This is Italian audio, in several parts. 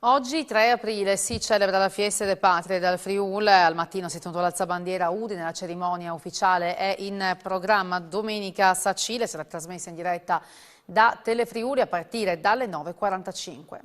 Oggi, 3 aprile, si celebra la Fiesta delle Patrie dal Friul. Al mattino si è tenuto l'alzabandiera a Udine, la cerimonia ufficiale è in programma. Domenica a Sacile sarà trasmessa in diretta da Telefriuli a partire dalle 9:45.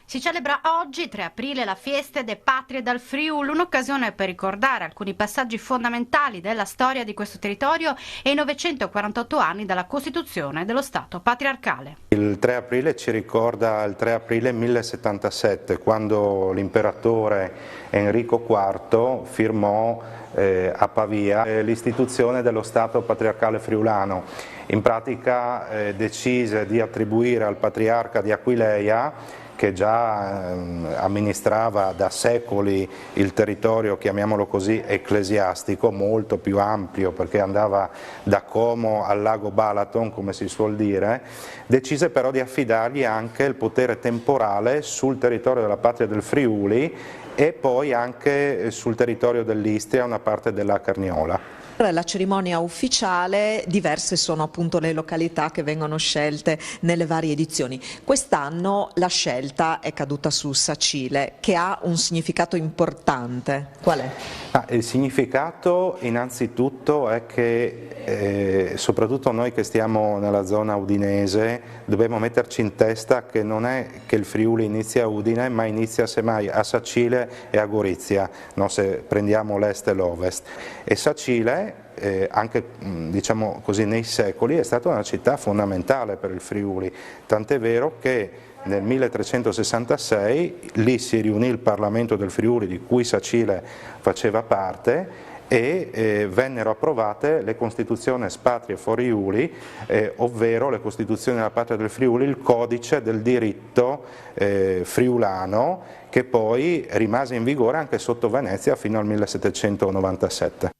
Si celebra oggi, 3 aprile, la Fiesta delle Patrie dal Friuli, un'occasione per ricordare alcuni passaggi fondamentali della storia di questo territorio e i 948 anni dalla Costituzione dello Stato patriarcale. Il 3 aprile ci ricorda il 3 aprile 1077, quando l'imperatore Enrico IV firmò a Pavia l'istituzione dello Stato patriarcale friulano. In pratica decise di attribuire al patriarca di Aquileia, che già amministrava da secoli il territorio, chiamiamolo così, ecclesiastico, molto più ampio perché andava da Como al lago Balaton, come si suol dire, decise però di affidargli anche il potere temporale sul territorio della patria del Friuli e poi anche sul territorio dell'Istria, una parte della Carniola. La cerimonia ufficiale, diverse sono appunto le località che vengono scelte nelle varie edizioni. Quest'anno la scelta è caduta su Sacile, che ha un significato importante. Qual è? Il significato innanzitutto è che soprattutto noi che stiamo nella zona udinese dobbiamo metterci in testa che non è che il Friuli inizia a Udine, ma inizia semmai a Sacile e a Gorizia, no, se prendiamo l'est e l'ovest. E Sacile anche diciamo così nei secoli è stata una città fondamentale per il Friuli, tant'è vero che nel 1366 lì si riunì il Parlamento del Friuli, di cui Sacile faceva parte, e vennero approvate le Constitutiones Patriae Friuli, ovvero le Costituzioni della Patria del Friuli, il codice del diritto friulano, che poi rimase in vigore anche sotto Venezia fino al 1797.